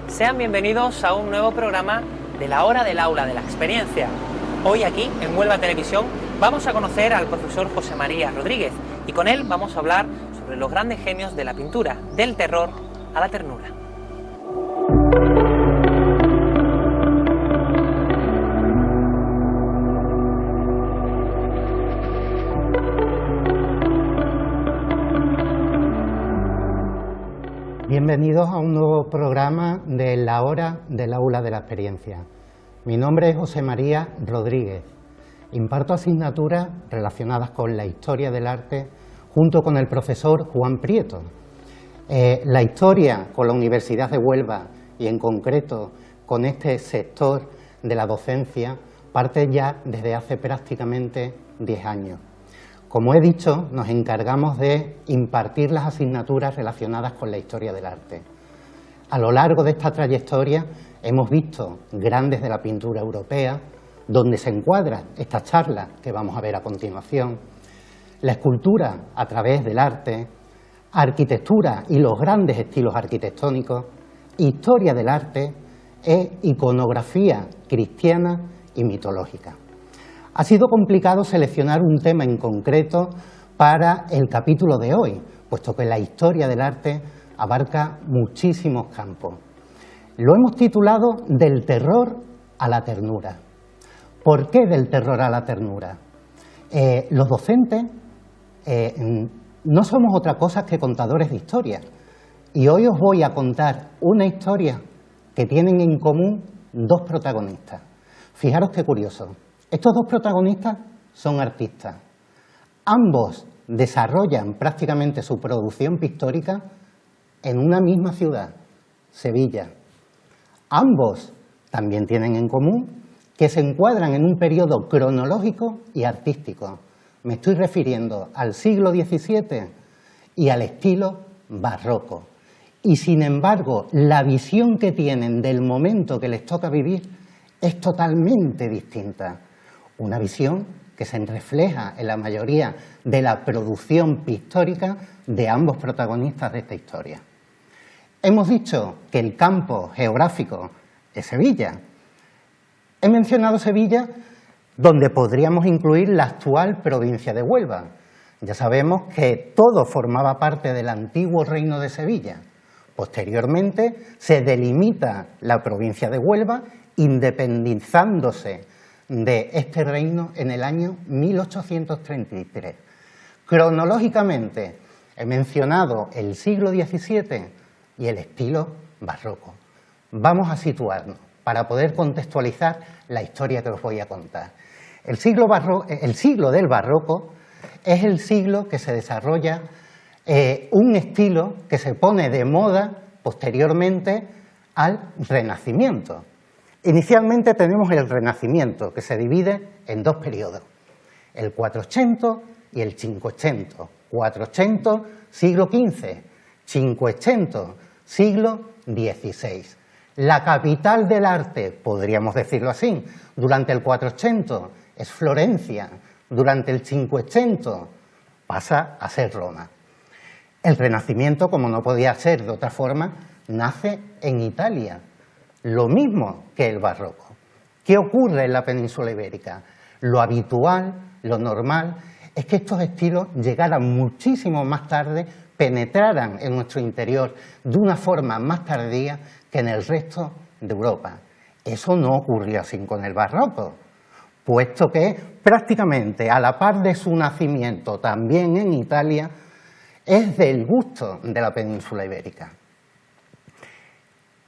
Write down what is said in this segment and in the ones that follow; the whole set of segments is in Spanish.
Sean bienvenidos a un nuevo programa de la Hora del Aula de la Experiencia. Hoy aquí, en Huelva Televisión, vamos a conocer al profesor José María Rodríguez y con él vamos a hablar sobre los grandes genios de la pintura, del terror a la ternura. Bienvenidos a un nuevo programa de la Hora del Aula de la Experiencia. Mi nombre es José María Rodríguez. Imparto asignaturas relacionadas con la historia del arte junto con el profesor Juan Prieto. La historia con la Universidad de Huelva y en concreto con este sector de la docencia parte ya desde hace prácticamente 10 años. Como he dicho, nos encargamos de impartir las asignaturas relacionadas con la historia del arte. A lo largo de esta trayectoria hemos visto grandes de la pintura europea, donde se encuadra esta charla que vamos a ver a continuación, la escultura a través del arte, arquitectura y los grandes estilos arquitectónicos, historia del arte e iconografía cristiana y mitológica. Ha sido complicado seleccionar un tema en concreto para el capítulo de hoy, puesto que la historia del arte abarca muchísimos campos. Lo hemos titulado Del terror a la ternura. ¿Por qué del terror a la ternura? Los docentes no somos otra cosa que contadores de historias y hoy os voy a contar una historia que tienen en común dos protagonistas. Fijaros qué curioso. Estos dos protagonistas son artistas. Ambos desarrollan prácticamente su producción pictórica en una misma ciudad, Sevilla. Ambos también tienen en común que se encuadran en un periodo cronológico y artístico. Me estoy refiriendo al siglo XVII y al estilo barroco. Y sin embargo, la visión que tienen del momento que les toca vivir es totalmente distinta. Una visión que se refleja en la mayoría de la producción pictórica de ambos protagonistas de esta historia. Hemos dicho que el campo geográfico es Sevilla. He mencionado Sevilla, donde podríamos incluir la actual provincia de Huelva. Ya sabemos que todo formaba parte del antiguo reino de Sevilla. Posteriormente se delimita la provincia de Huelva, independizándose de este reino en el año 1833. Cronológicamente he mencionado el siglo XVII y el estilo barroco. Vamos a situarnos para poder contextualizar la historia que os voy a contar. El siglo del barroco es el siglo que se desarrolla un estilo que se pone de moda posteriormente al Renacimiento. Inicialmente tenemos el Renacimiento, que se divide en dos periodos, el 400 y el 500. 400, siglo XV, 500, siglo XVI. La capital del arte, podríamos decirlo así, durante el 400 es Florencia, durante el 500 pasa a ser Roma. El Renacimiento, como no podía ser de otra forma, nace en Italia. Lo mismo que el barroco. ¿Qué ocurre en la península ibérica? Lo habitual, lo normal, es que estos estilos llegaran muchísimo más tarde, penetraran en nuestro interior de una forma más tardía que en el resto de Europa. Eso no ocurrió así con el barroco, puesto que prácticamente a la par de su nacimiento también en Italia, es del gusto de la península ibérica.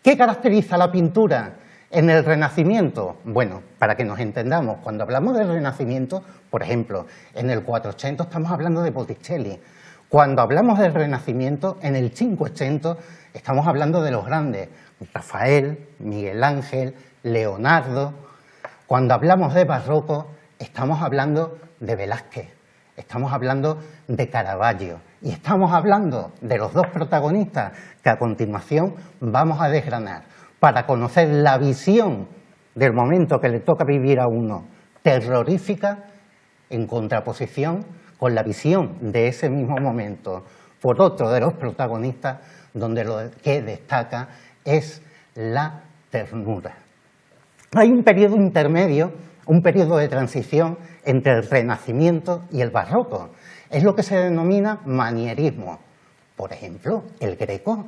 ¿Qué caracteriza la pintura En el Renacimiento, bueno, para que nos entendamos, cuando hablamos del Renacimiento, por ejemplo, en el 400 estamos hablando de Botticelli. Cuando hablamos del Renacimiento, en el 500 estamos hablando de los grandes, Rafael, Miguel Ángel, Leonardo. Cuando hablamos de Barroco, estamos hablando de Velázquez, estamos hablando de Caravaggio y estamos hablando de los dos protagonistas que a continuación vamos a desgranar para conocer la visión del momento que le toca vivir a uno, terrorífica, en contraposición con la visión de ese mismo momento por otro de los protagonistas, donde lo que destaca es la ternura. Hay un periodo intermedio, un periodo de transición entre el Renacimiento y el Barroco. Es lo que se denomina manierismo. Por ejemplo, el Greco.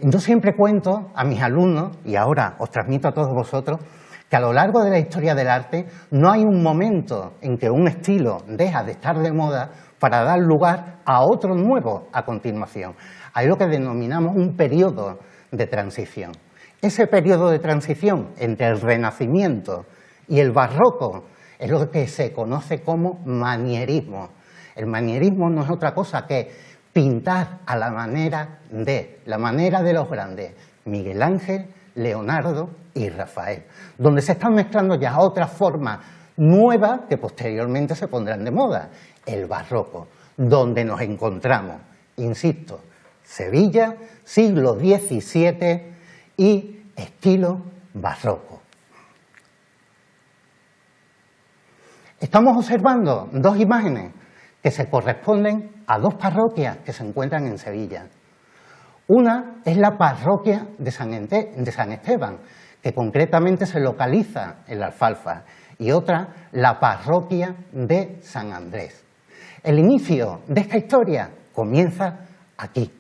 Yo siempre cuento a mis alumnos, y ahora os transmito a todos vosotros, que a lo largo de la historia del arte no hay un momento en que un estilo deja de estar de moda para dar lugar a otro nuevo a continuación. Hay lo que denominamos un periodo de transición. Ese periodo de transición entre el Renacimiento y el Barroco es lo que se conoce como manierismo. El manierismo no es otra cosa que pintar a la manera de los grandes, Miguel Ángel, Leonardo y Rafael, donde se están mezclando ya otras formas nuevas que posteriormente se pondrán de moda, el Barroco, donde nos encontramos, insisto, Sevilla, siglo XVII y estilo barroco. Estamos observando dos imágenes que se corresponden a dos parroquias que se encuentran en Sevilla. Una es la parroquia de San Esteban, que concretamente se localiza en la Alfalfa, y otra, la parroquia de San Andrés. El inicio de esta historia comienza aquí.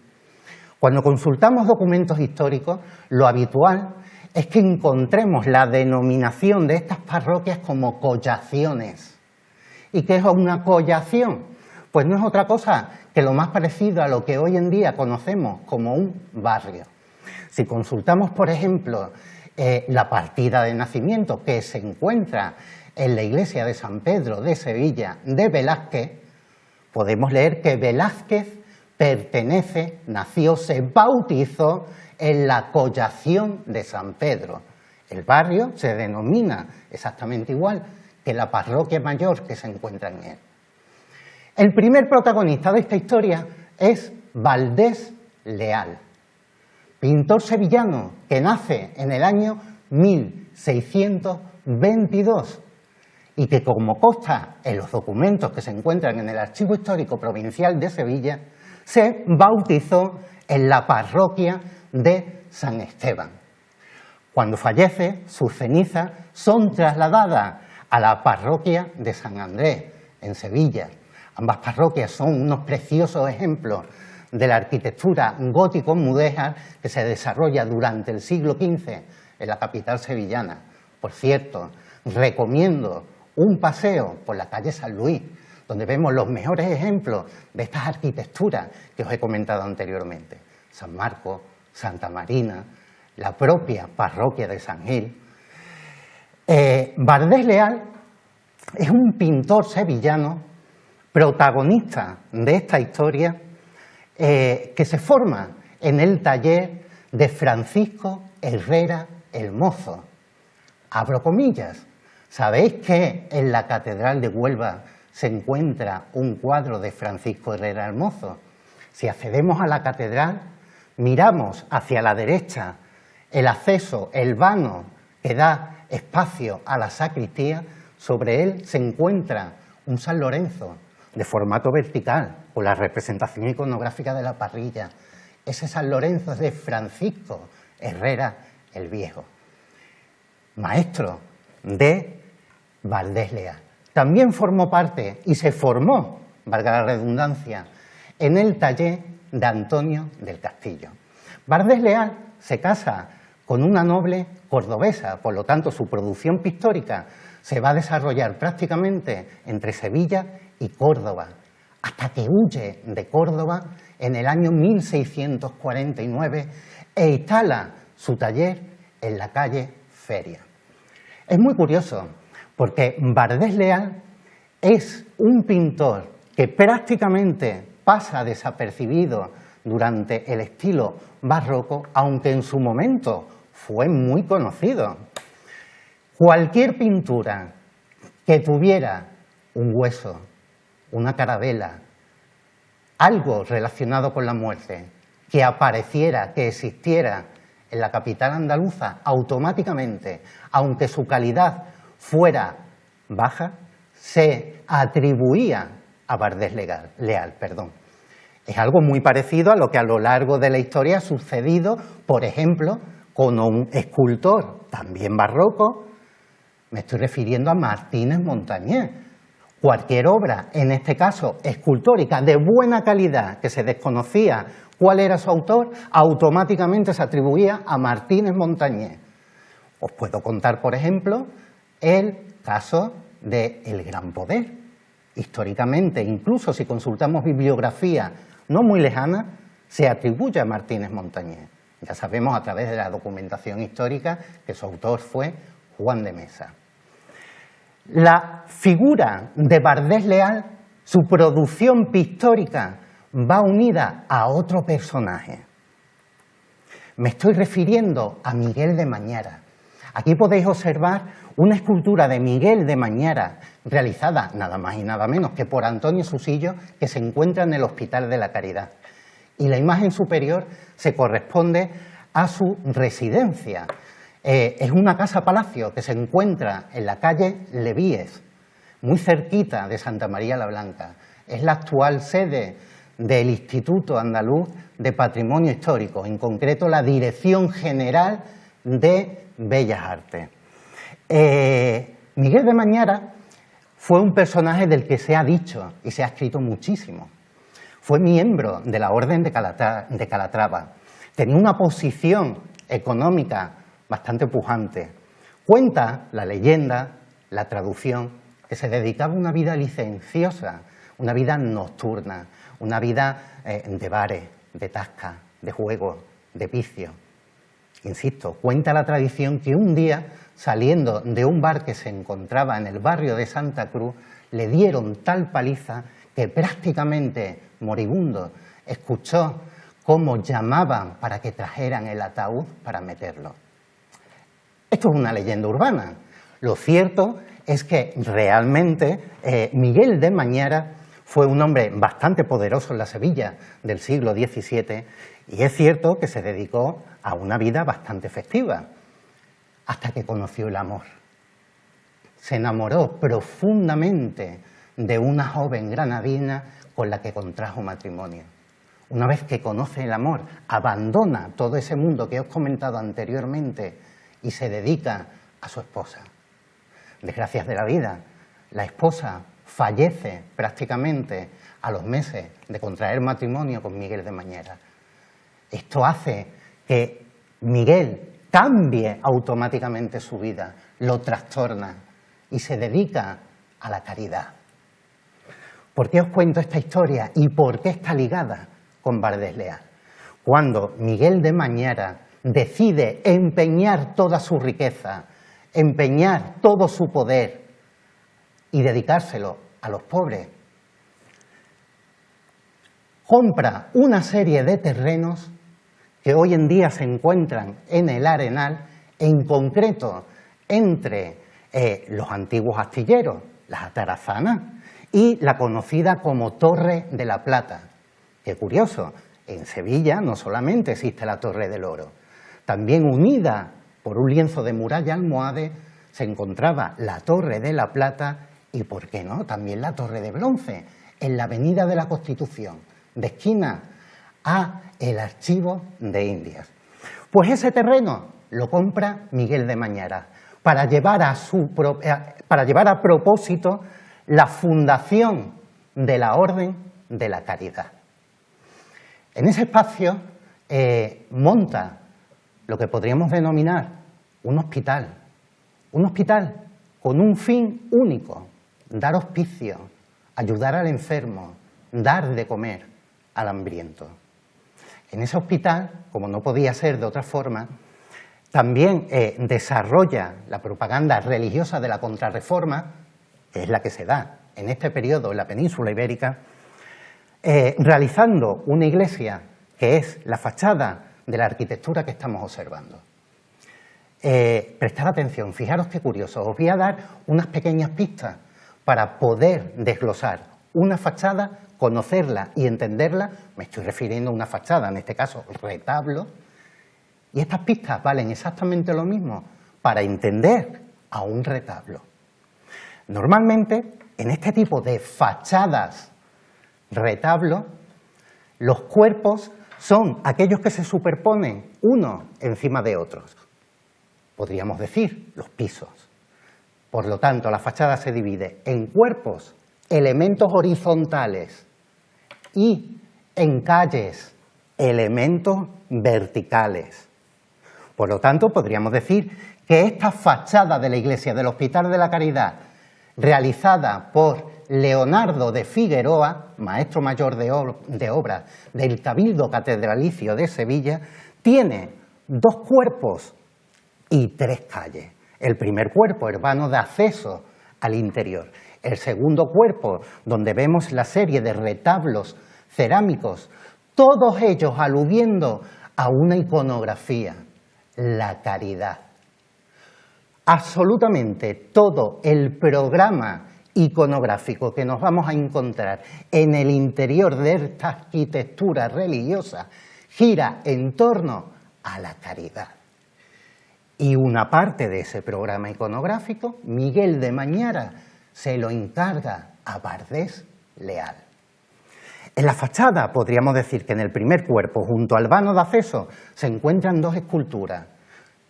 Cuando consultamos documentos históricos, lo habitual es que encontremos la denominación de estas parroquias como collaciones. ¿Y qué es una collación? Pues no es otra cosa que lo más parecido a lo que hoy en día conocemos como un barrio. Si consultamos, por ejemplo, la partida de nacimiento que se encuentra en la iglesia de San Pedro de Sevilla de Velázquez, podemos leer que Velázquez nació, se bautizó en la collación de San Pedro. El barrio se denomina exactamente igual que la parroquia mayor que se encuentra en él. El primer protagonista de esta historia es Valdés Leal, pintor sevillano que nace en el año 1622 y que, como consta en los documentos que se encuentran en el Archivo Histórico Provincial de Sevilla, se bautizó en la parroquia de San Esteban. Cuando fallece, sus cenizas son trasladadas a la parroquia de San Andrés, en Sevilla. Ambas parroquias son unos preciosos ejemplos de la arquitectura gótico-mudéjar que se desarrolla durante el siglo XV en la capital sevillana. Por cierto, recomiendo un paseo por la calle San Luis, donde vemos los mejores ejemplos de estas arquitecturas que os he comentado anteriormente. San Marcos, Santa Marina, la propia parroquia de San Gil. Valdés Leal es un pintor sevillano protagonista de esta historia que se forma en el taller de Francisco Herrera el Mozo. Abro comillas. ¿Sabéis que en la Catedral de Huelva se encuentra un cuadro de Francisco Herrera el Mozo? Si accedemos a la catedral, miramos hacia la derecha el acceso, el vano que da espacio a la sacristía. Sobre él se encuentra un San Lorenzo de formato vertical, con la representación iconográfica de la parrilla. Ese San Lorenzo es de Francisco Herrera el Viejo, maestro de Valdés Leal. También formó parte y se formó, valga la redundancia, en el taller de Antonio del Castillo. Valdés Leal se casa con una noble cordobesa, por lo tanto su producción pictórica se va a desarrollar prácticamente entre Sevilla y Córdoba, hasta que huye de Córdoba en el año 1649 e instala su taller en la calle Feria. Es muy curioso porque Bardés Leal es un pintor que prácticamente pasa desapercibido durante el estilo barroco, aunque en su momento fue muy conocido. Cualquier pintura que tuviera un hueso, una carabela, algo relacionado con la muerte, que apareciera, que existiera en la capital andaluza, automáticamente, aunque su calidad fuera baja, se atribuía a Bardés Leal. Es algo muy parecido a lo que a lo largo de la historia ha sucedido, por ejemplo, con un escultor también barroco. Me estoy refiriendo a Martínez Montañés. Cualquier obra, en este caso escultórica, de buena calidad, que se desconocía cuál era su autor, automáticamente se atribuía a Martínez Montañés. Os puedo contar, por ejemplo, el caso de El Gran Poder. Históricamente, incluso si consultamos bibliografía no muy lejana, se atribuye a Martínez Montañés. Ya sabemos a través de la documentación histórica que su autor fue Juan de Mesa. La figura de Bardés Leal, su producción pictórica, va unida a otro personaje. Me estoy refiriendo a Miguel de Mañara. Aquí podéis observar una escultura de Miguel de Mañara realizada nada más y nada menos que por Antonio Susillo, que se encuentra en el Hospital de la Caridad. Y la imagen superior se corresponde a su residencia. Es una casa-palacio que se encuentra en la calle Levíes, muy cerquita de Santa María la Blanca. Es la actual sede del Instituto Andaluz de Patrimonio Histórico, en concreto la Dirección General de Bellas Artes. Miguel de Mañara fue un personaje del que se ha dicho y se ha escrito muchísimo. Fue miembro de la Orden de Calatrava. Tenía una posición económica bastante pujante. Cuenta la leyenda, la traducción, que se dedicaba a una vida licenciosa, una vida nocturna, una vida de bares, de tasca, de juegos, de vicio. Insisto, cuenta la tradición que un día, saliendo de un bar que se encontraba en el barrio de Santa Cruz, le dieron tal paliza que prácticamente moribundo escuchó cómo llamaban para que trajeran el ataúd para meterlo. Esto es una leyenda urbana. Lo cierto es que realmente Miguel de Mañara fue un hombre bastante poderoso en la Sevilla del siglo XVII y es cierto que se dedicó a una vida bastante festiva, hasta que conoció el amor. Se enamoró profundamente de una joven granadina con la que contrajo matrimonio. Una vez que conoce el amor, abandona todo ese mundo que os he comentado anteriormente y se dedica a su esposa. Desgracias de la vida, la esposa fallece prácticamente a los meses de contraer matrimonio con Miguel de Mañara. Esto hace que Miguel cambie automáticamente su vida, lo trastorna y se dedica a la caridad. ¿Por qué os cuento esta historia y por qué está ligada con Bardés Leal? Cuando Miguel de Mañara decide empeñar toda su riqueza, empeñar todo su poder y dedicárselo a los pobres, compra una serie de terrenos que hoy en día se encuentran en el Arenal, en concreto entre los antiguos astilleros, las Atarazanas, y la conocida como Torre de la Plata. Qué curioso, en Sevilla no solamente existe la Torre del Oro, también unida por un lienzo de muralla almohade se encontraba la Torre de la Plata y, ¿por qué no?, también la Torre de Bronce, en la Avenida de la Constitución, de esquina a el Archivo de Indias. Pues ese terreno lo compra Miguel de Mañara para llevar a propósito la fundación de la Orden de la Caridad. En ese espacio monta lo que podríamos denominar un hospital con un fin único: dar hospicio, ayudar al enfermo, dar de comer al hambriento. En ese hospital, como no podía ser de otra forma, también desarrolla la propaganda religiosa de la Contrarreforma, que es la que se da en este periodo en la península ibérica, realizando una iglesia que es la fachada de la arquitectura que estamos observando. Prestad atención, fijaros qué curioso, os voy a dar unas pequeñas pistas para poder desglosar una fachada, conocerla y entenderla. Me estoy refiriendo a una fachada, en este caso retablo, y estas pistas valen exactamente lo mismo para entender a un retablo. Normalmente, en este tipo de fachadas retablo, los cuerpos son aquellos que se superponen uno encima de otros. Podríamos decir los pisos. Por lo tanto, la fachada se divide en cuerpos, elementos horizontales, y en calles, elementos verticales. Por lo tanto, podríamos decir que esta fachada de la iglesia del Hospital de la Caridad, realizada por Leonardo de Figueroa, maestro mayor de obras del Cabildo Catedralicio de Sevilla, tiene 2 cuerpos y 3 calles. El primer cuerpo, el vano de acceso al interior. El segundo cuerpo, donde vemos la serie de retablos cerámicos, todos ellos aludiendo a una iconografía, la caridad. Absolutamente todo el programa iconográfico que nos vamos a encontrar en el interior de esta arquitectura religiosa gira en torno a la caridad. Y una parte de ese programa iconográfico, Miguel de Mañara se lo encarga a Bardés Leal. En la fachada podríamos decir que en el primer cuerpo, junto al vano de acceso, se encuentran 2 esculturas,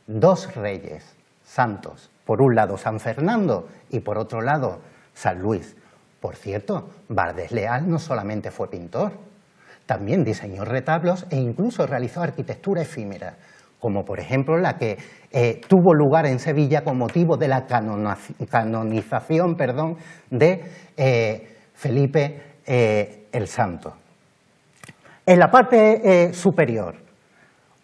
2 reyes santos. Por un lado San Fernando y por otro lado San Luis. Por cierto, Bardés Leal no solamente fue pintor, también diseñó retablos e incluso realizó arquitectura efímera, como por ejemplo la que tuvo lugar en Sevilla con motivo de la canonización de Felipe el Santo. En la parte superior,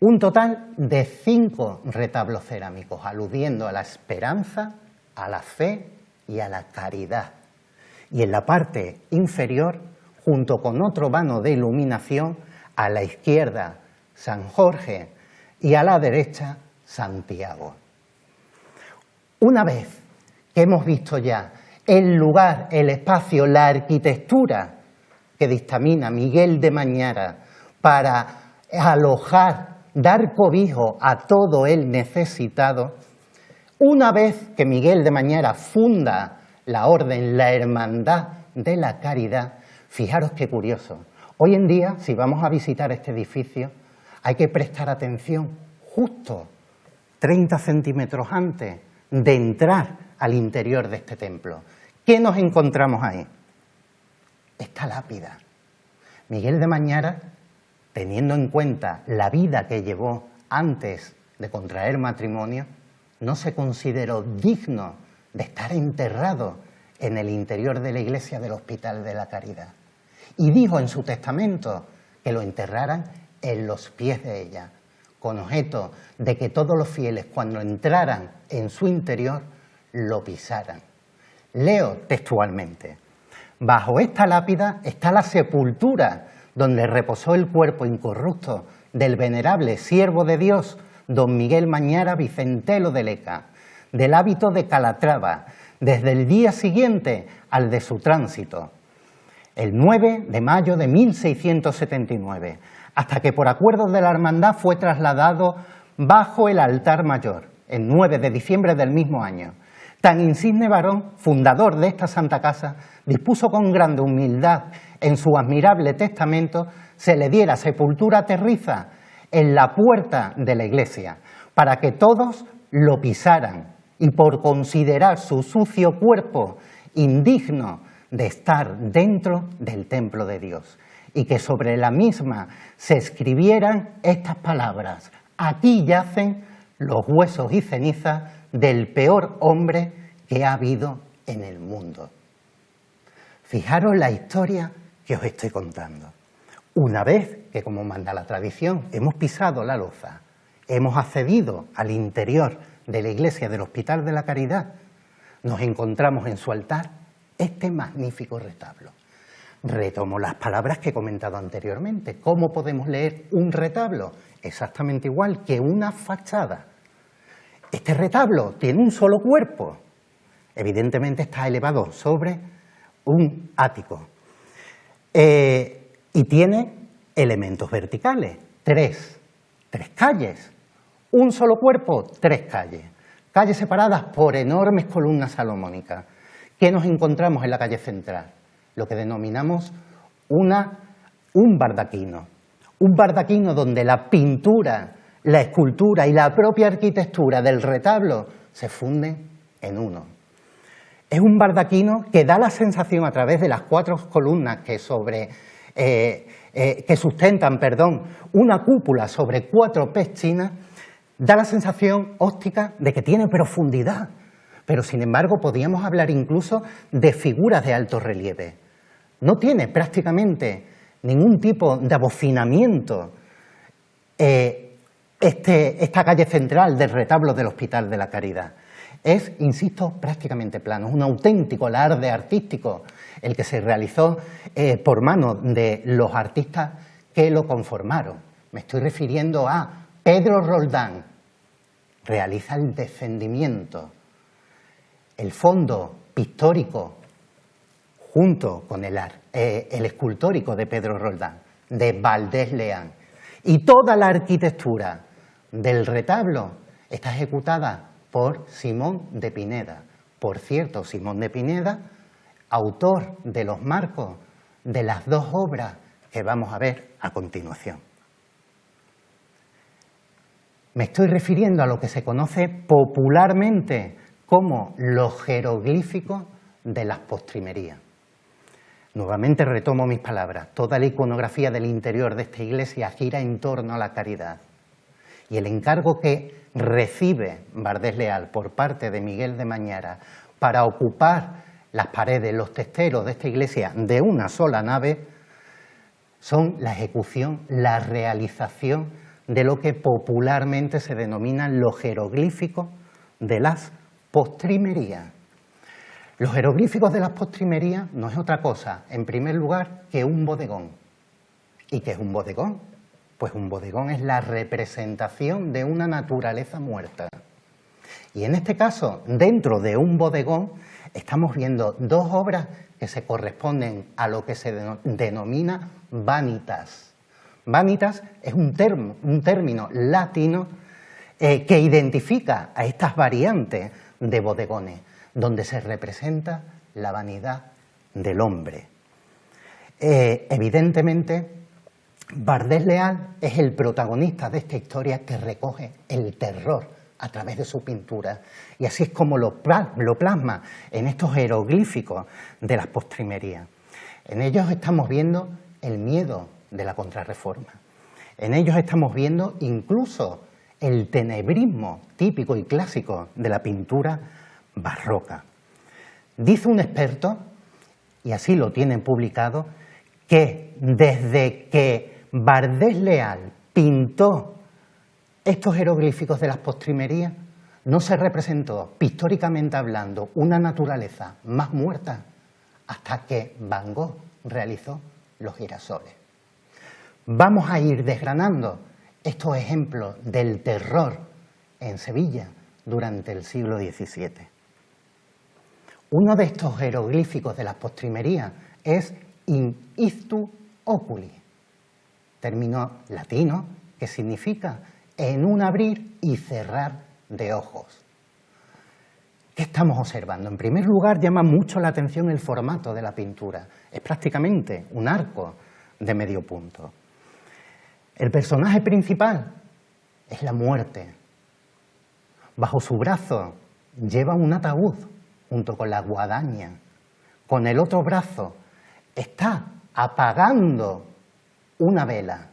un total de 5 retablos cerámicos, aludiendo a la esperanza, a la fe y a la caridad. Y en la parte inferior, junto con otro vano de iluminación, a la izquierda San Jorge y a la derecha Santiago. Una vez que hemos visto ya el lugar, el espacio, la arquitectura que dictamina Miguel de Mañara para alojar, dar cobijo a todo el necesitado, una vez que Miguel de Mañara funda la orden, la Hermandad de la Caridad, fijaros qué curioso. Hoy en día, si vamos a visitar este edificio, hay que prestar atención justo 30 centímetros antes de entrar al interior de este templo. ¿Qué nos encontramos ahí? Esta lápida. Miguel de Mañara, teniendo en cuenta la vida que llevó antes de contraer matrimonio, no se consideró digno de estar enterrado en el interior de la iglesia del Hospital de la Caridad. Y dijo en su testamento que lo enterraran en los pies de ella, con objeto de que todos los fieles, cuando entraran en su interior, lo pisaran. Leo textualmente: bajo esta lápida está la sepultura donde reposó el cuerpo incorrupto del venerable siervo de Dios, don Miguel Mañara Vicentelo de Leca, del hábito de Calatrava, desde el día siguiente al de su tránsito, el 9 de mayo de 1679, hasta que por acuerdo de la hermandad fue trasladado bajo el altar mayor, el 9 de diciembre del mismo año. Tan insigne varón, fundador de esta santa casa, dispuso con grande humildad en su admirable testamento se le diera sepultura terriza en la puerta de la iglesia, para que todos lo pisaran y por considerar su sucio cuerpo indigno de estar dentro del templo de Dios, y que sobre la misma se escribieran estas palabras: aquí yacen los huesos y cenizas del peor hombre que ha habido en el mundo. Fijaros la historia que os estoy contando. Una vez que, como manda la tradición, hemos pisado la loza hemos accedido al interior de la iglesia del Hospital de la Caridad, nos encontramos en su altar este magnífico retablo. Retomo las palabras que he comentado anteriormente. ¿Cómo podemos leer un retablo? Exactamente igual que una fachada. Este retablo tiene un solo cuerpo. Evidentemente está elevado sobre un ático. Y tiene elementos verticales, tres calles. Un solo cuerpo, tres calles. Calles separadas por enormes columnas salomónicas. ¿Qué nos encontramos en la calle central? Lo que denominamos un bardaquino. Un bardaquino donde la pintura, la escultura y la propia arquitectura del retablo se funden en uno. Es un bardaquino que da la sensación, a través de las cuatro columnas que sustentan una cúpula sobre cuatro pechinas, da la sensación óptica de que tiene profundidad, pero sin embargo podríamos hablar incluso de figuras de alto relieve. No tiene prácticamente ningún tipo de abocinamiento esta calle central del retablo del Hospital de la Caridad. Es, insisto, prácticamente plano, es un auténtico alarde artístico el que se realizó por mano de los artistas que lo conformaron. Me estoy refiriendo a Pedro Roldán. Realiza el descendimiento, el fondo pictórico, junto con el escultórico de Pedro Roldán, de Valdés Leán. Y toda la arquitectura del retablo está ejecutada por Simón de Pineda. Por cierto, Simón de Pineda, autor de los marcos de las dos obras que vamos a ver a continuación. Me estoy refiriendo a lo que se conoce popularmente como los jeroglíficos de las postrimerías. Nuevamente retomo mis palabras. Toda la iconografía del interior de esta iglesia gira en torno a la caridad. Y el encargo que recibe Valdés Leán por parte de Miguel de Mañara para ocupar las paredes, los testeros de esta iglesia de una sola nave, son la ejecución, la realización de lo que popularmente se denominan los jeroglíficos de las postrimerías. Los jeroglíficos de las postrimerías no es otra cosa, en primer lugar, que un bodegón. ¿Y qué es un bodegón? Pues un bodegón es la representación de una naturaleza muerta. Y en este caso, dentro de un bodegón, estamos viendo dos obras que se corresponden a lo que se denomina vanitas. Vanitas es un término latino que identifica a estas variantes de bodegones, donde se representa la vanidad del hombre. Evidentemente, Valdés Leán es el protagonista de esta historia que recoge el terror a través de su pintura, y así es como lo plasma en estos jeroglíficos de las postrimerías. En ellos estamos viendo el miedo de la Contrarreforma. En ellos estamos viendo incluso el tenebrismo típico y clásico de la pintura barroca. Dice un experto, y así lo tienen publicado, que desde que Valdés Leán pintó estos jeroglíficos de las postrimerías, no se representó, pictóricamente hablando, una naturaleza más muerta hasta que Van Gogh realizó los girasoles. Vamos a ir desgranando estos ejemplos del terror en Sevilla durante el siglo XVII. Uno de estos jeroglíficos de las postrimerías es in ictu oculi, término latino que significa en un abrir y cerrar de ojos. ¿Qué estamos observando? En primer lugar, llama mucho la atención el formato de la pintura. Es prácticamente un arco de medio punto. El personaje principal es la muerte. Bajo su brazo lleva un ataúd junto con la guadaña. Con el otro brazo está apagando una vela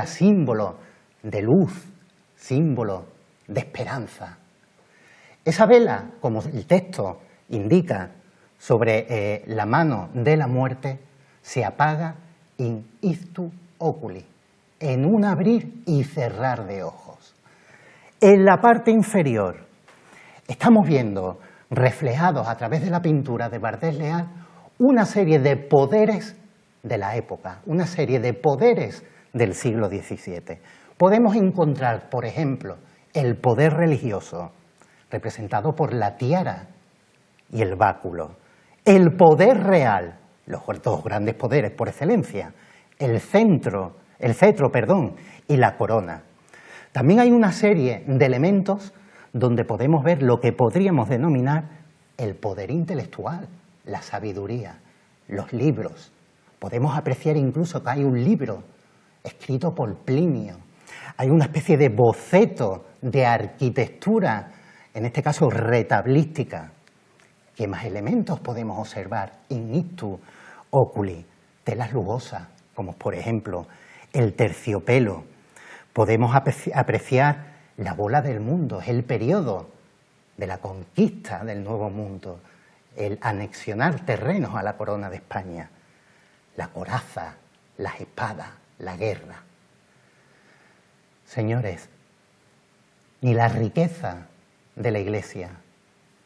símbolo de luz, símbolo de esperanza. Esa vela, como el texto indica sobre la mano de la muerte, se apaga in ictu oculi, en un abrir y cerrar de ojos. En la parte inferior estamos viendo reflejados a través de la pintura de Bardés Leal una serie de poderes de la época, una serie de poderes del siglo XVII. Podemos encontrar, por ejemplo, el poder religioso, representado por la tiara y el báculo, el poder real, los dos grandes poderes por excelencia, el cetro, y la corona. También hay una serie de elementos donde podemos ver lo que podríamos denominar el poder intelectual, la sabiduría, los libros. Podemos apreciar incluso que hay un libro escrito por Plinio. Hay una especie de boceto de arquitectura, en este caso retablística. ¿Qué más elementos podemos observar in ictu oculi? Telas lujosas, como por ejemplo el terciopelo. Podemos apreciar la bola del mundo, es el periodo de la conquista del Nuevo Mundo, el anexionar terrenos a la corona de España, la coraza, las espadas, la guerra. Señores, ni la riqueza de la Iglesia,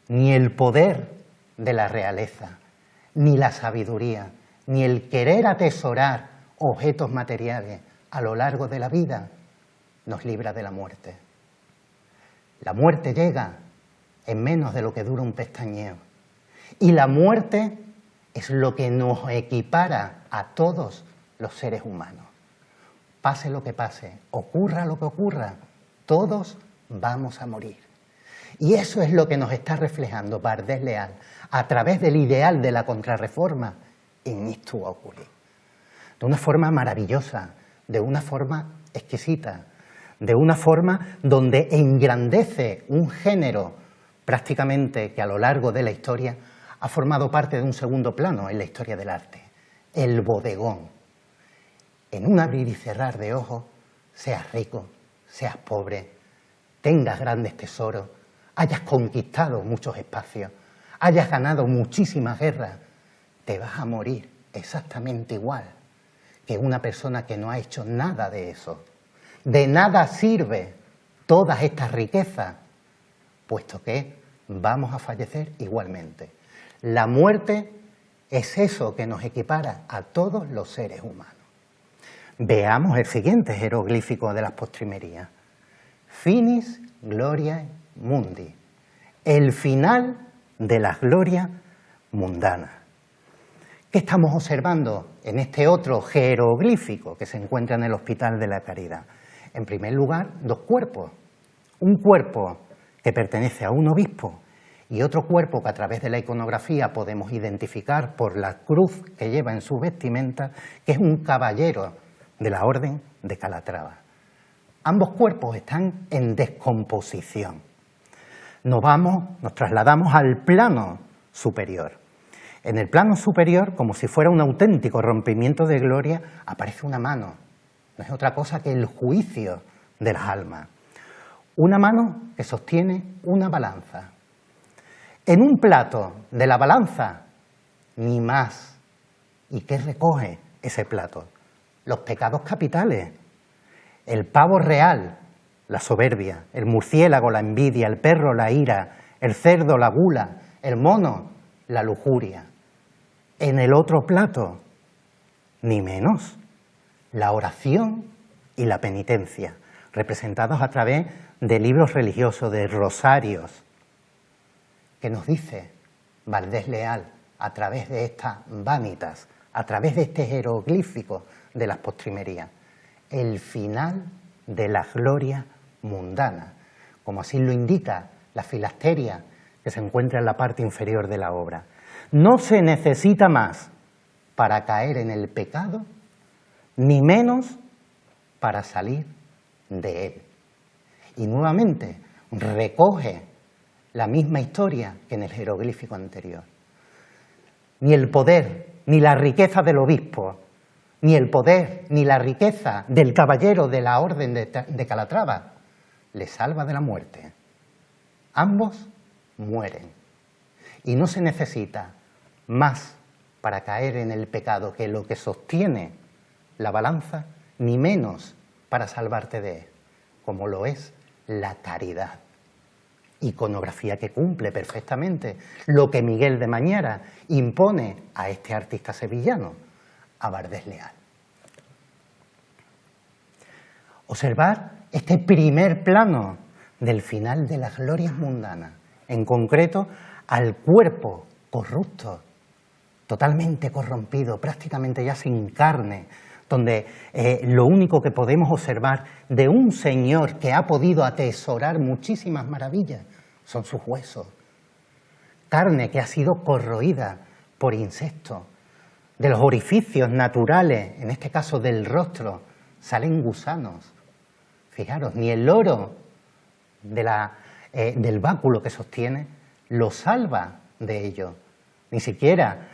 ni el poder de la realeza, ni la sabiduría, ni el querer atesorar objetos materiales a lo largo de la vida nos libra de la muerte. La muerte llega en menos de lo que dura un pestañeo. Y la muerte es lo que nos equipara a todos los seres humanos. Pase lo que pase, ocurra lo que ocurra, todos vamos a morir. Y eso es lo que nos está reflejando Bardés Leal a través del ideal de la contrarreforma in ictu oculi. De una forma maravillosa, de una forma exquisita, de una forma donde engrandece un género prácticamente que a lo largo de la historia ha formado parte de un segundo plano en la historia del arte, el bodegón. En un abrir y cerrar de ojos, seas rico, seas pobre, tengas grandes tesoros, hayas conquistado muchos espacios, hayas ganado muchísimas guerras, te vas a morir exactamente igual que una persona que no ha hecho nada de eso. De nada sirve todas estas riquezas, puesto que vamos a fallecer igualmente. La muerte es eso que nos equipara a todos los seres humanos. Veamos el siguiente jeroglífico de las postrimerías. Finis gloriae mundi. El final de las glorias mundanas. ¿Qué estamos observando en este otro jeroglífico que se encuentra en el Hospital de la Caridad? En primer lugar, dos cuerpos. Un cuerpo que pertenece a un obispo y otro cuerpo que a través de la iconografía podemos identificar por la cruz que lleva en su vestimenta, que es un caballero de la Orden de Calatrava. Ambos cuerpos están en descomposición. Nos trasladamos al plano superior. En el plano superior, como si fuera un auténtico rompimiento de gloria, aparece una mano. No es otra cosa que el juicio de las almas. Una mano que sostiene una balanza. En un plato de la balanza, ni más. ¿Y qué recoge ese plato? Los pecados capitales. El pavo real, la soberbia. El murciélago, la envidia. El perro, la ira. El cerdo, la gula. El mono, la lujuria. En el otro plato, ni menos, la oración y la penitencia, representados a través de libros religiosos, de rosarios, que nos dice Bardés Leal a través de estas vanitas, a través de este jeroglífico de las postrimerías, el final de la gloria mundana, como así lo indica la filasteria que se encuentra en la parte inferior de la obra. No se necesita más para caer en el pecado, ni menos para salir de él. Y nuevamente recoge la misma historia que en el jeroglífico anterior. Ni el poder, ni la riqueza del obispo, ni el poder, ni la riqueza del caballero de la Orden de Calatrava le salva de la muerte. Ambos mueren. Y no se necesita más para caer en el pecado que lo que sostiene la balanza, ni menos para salvarte de él, como lo es la caridad. Iconografía que cumple perfectamente lo que Miguel de Mañara impone a este artista sevillano, a Bardés Leal. Observar este primer plano del final de las glorias mundanas, en concreto al cuerpo corrupto, totalmente corrompido, prácticamente ya sin carne, donde lo único que podemos observar de un señor que ha podido atesorar muchísimas maravillas son sus huesos. Carne que ha sido corroída por insectos. De los orificios naturales, en este caso del rostro, salen gusanos. Fijaros, ni el oro del báculo que sostiene lo salva de ello. Ni siquiera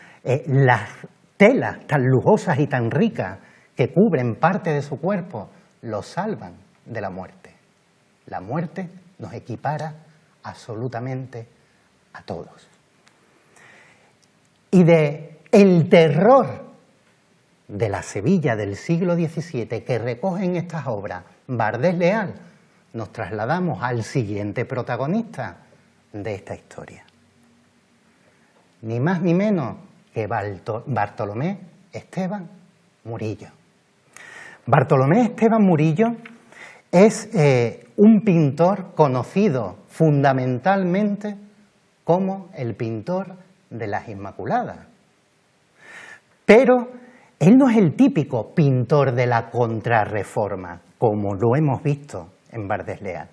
las telas tan lujosas y tan ricas que cubren parte de su cuerpo lo salvan de la muerte. La muerte nos equipara absolutamente a todos. Y de el terror de la Sevilla del siglo XVII que recogen estas obras Bardés Leal, nos trasladamos al siguiente protagonista de esta historia. Ni más ni menos que Bartolomé Esteban Murillo. Bartolomé Esteban Murillo es un pintor conocido fundamentalmente como el pintor de las Inmaculadas. Pero él no es el típico pintor de la Contrarreforma, como lo hemos visto en Bardés Leal.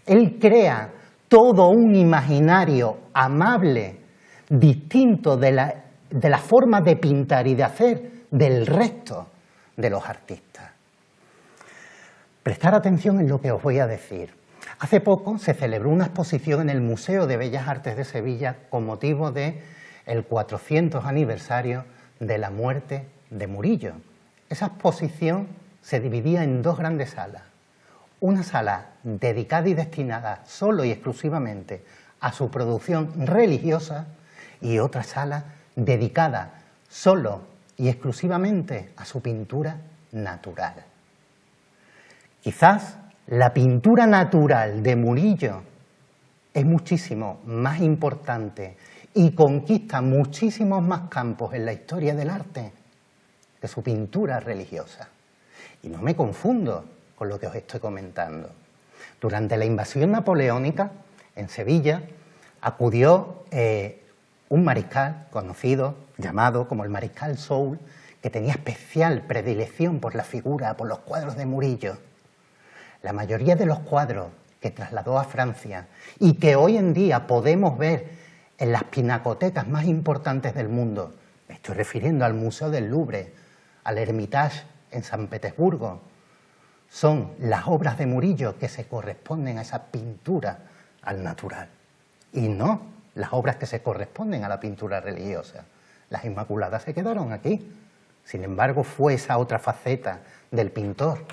Él crea todo un imaginario amable, distinto de la forma de pintar y de hacer del resto de los artistas. Prestar atención en lo que os voy a decir. Hace poco se celebró una exposición en el Museo de Bellas Artes de Sevilla con motivo del 400 aniversario de la muerte de Murillo. Esa exposición se dividía en dos grandes salas. Una sala dedicada y destinada solo y exclusivamente a su producción religiosa y otra sala dedicada solo y exclusivamente a su pintura natural. Quizás la pintura natural de Murillo es muchísimo más importante y conquista muchísimos más campos en la historia del arte que su pintura religiosa. Y no me confundo con lo que os estoy comentando. Durante la invasión napoleónica, en Sevilla, acudió un mariscal conocido, llamado como el mariscal Soult, que tenía especial predilección por la figura, por los cuadros de Murillo. La mayoría de los cuadros que trasladó a Francia y que hoy en día podemos ver en las pinacotecas más importantes del mundo, me estoy refiriendo al Museo del Louvre, al Hermitage en San Petersburgo, son las obras de Murillo que se corresponden a esa pintura al natural y no las obras que se corresponden a la pintura religiosa. Las Inmaculadas se quedaron aquí. Sin embargo, fue esa otra faceta del pintor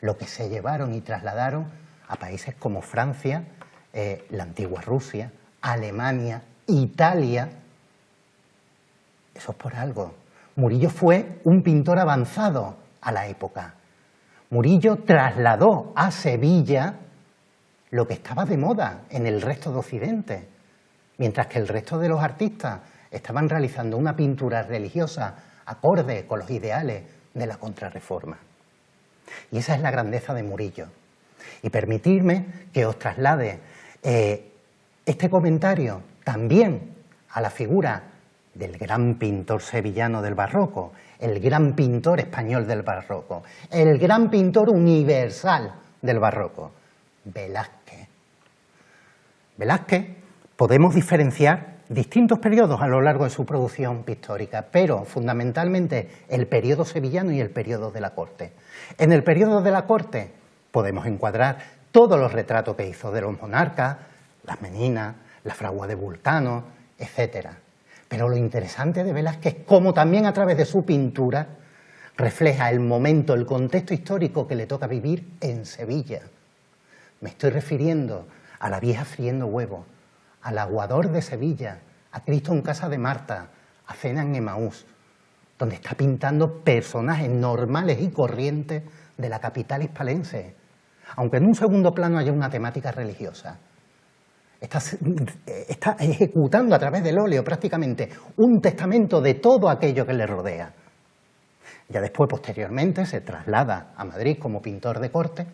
lo que se llevaron y trasladaron a países como Francia, la antigua Rusia, Alemania, Italia. Eso es por algo. Murillo fue un pintor avanzado a la época. Murillo trasladó a Sevilla lo que estaba de moda en el resto de Occidente, mientras que el resto de los artistas estaban realizando una pintura religiosa acorde con los ideales de la Contrarreforma. Y esa es la grandeza de Murillo. Y permitidme que os traslade este comentario también a la figura del gran pintor sevillano del barroco, el gran pintor español del barroco, el gran pintor universal del barroco, Velázquez. Velázquez podemos diferenciar distintos periodos a lo largo de su producción pictórica, pero fundamentalmente el periodo sevillano y el periodo de la corte. En el periodo de la corte podemos encuadrar todos los retratos que hizo de los monarcas, las meninas, la fragua de Vulcano, etcétera. Pero lo interesante de Velázquez, como también a través de su pintura, refleja el momento, el contexto histórico que le toca vivir en Sevilla. Me estoy refiriendo a la vieja friendo huevos, al aguador de Sevilla, a Cristo en casa de Marta, a Cena en Emaús, donde está pintando personajes normales y corrientes de la capital hispalense, aunque en un segundo plano haya una temática religiosa. Está ejecutando a través del óleo prácticamente un testamento de todo aquello que le rodea. Ya después, posteriormente, se traslada a Madrid como pintor de corte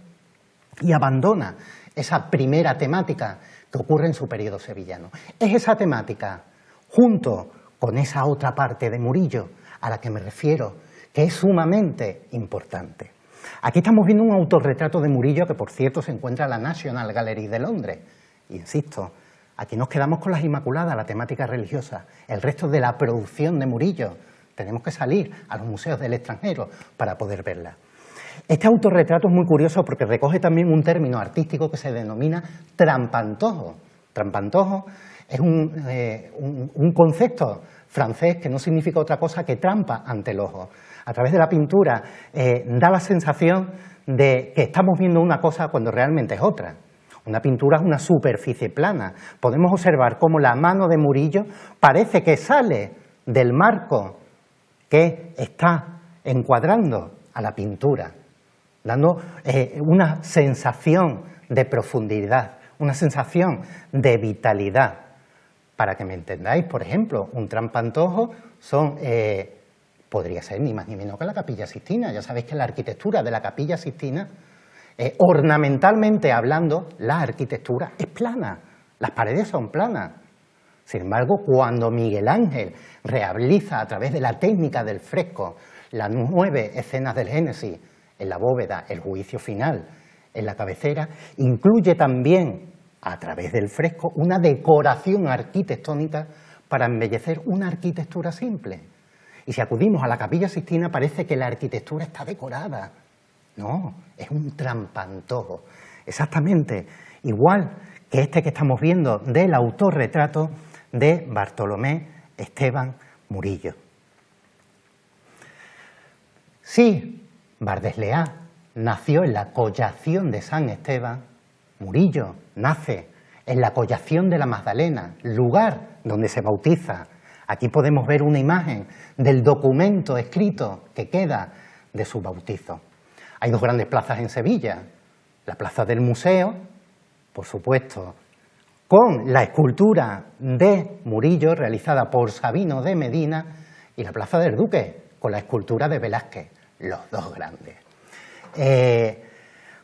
y abandona esa primera temática que ocurre en su periodo sevillano. Es esa temática, junto con esa otra parte de Murillo, a la que me refiero, que es sumamente importante. Aquí estamos viendo un autorretrato de Murillo que, por cierto, se encuentra en la National Gallery de Londres. Insisto, aquí nos quedamos con las Inmaculadas, la temática religiosa. El resto de la producción de Murillo tenemos que salir a los museos del extranjero para poder verla. Este autorretrato es muy curioso porque recoge también un término artístico que se denomina trampantojo. Trampantojo es un concepto francés que no significa otra cosa que trampa ante el ojo. A través de la pintura da la sensación de que estamos viendo una cosa cuando realmente es otra. Una pintura es una superficie plana. Podemos observar cómo la mano de Murillo parece que sale del marco que está encuadrando a la pintura, dando una sensación de profundidad, una sensación de vitalidad. Para que me entendáis, por ejemplo, un trampantojo podría ser ni más ni menos que la Capilla Sixtina. Ya sabéis que la arquitectura de la Capilla Sixtina, ornamentalmente hablando, la arquitectura es plana, las paredes son planas. Sin embargo, cuando Miguel Ángel realiza a través de la técnica del fresco las 9 escenas del Génesis, en la bóveda, el juicio final, en la cabecera, incluye también, a través del fresco, una decoración arquitectónica para embellecer una arquitectura simple. Y si acudimos a la Capilla Sixtina parece que la arquitectura está decorada. No, es un trampantojo. Exactamente igual que este que estamos viendo del autorretrato de Bartolomé Esteban Murillo. Sí, Bardesleá nació en la Collación de San Esteban, Murillo nace en la Collación de la Magdalena, lugar donde se bautiza. Aquí podemos ver una imagen del documento escrito que queda de su bautizo. Hay 2 grandes plazas en Sevilla, la Plaza del Museo, por supuesto, con la escultura de Murillo realizada por Sabino de Medina, y la Plaza del Duque, con la escultura de Velázquez, los 2 grandes.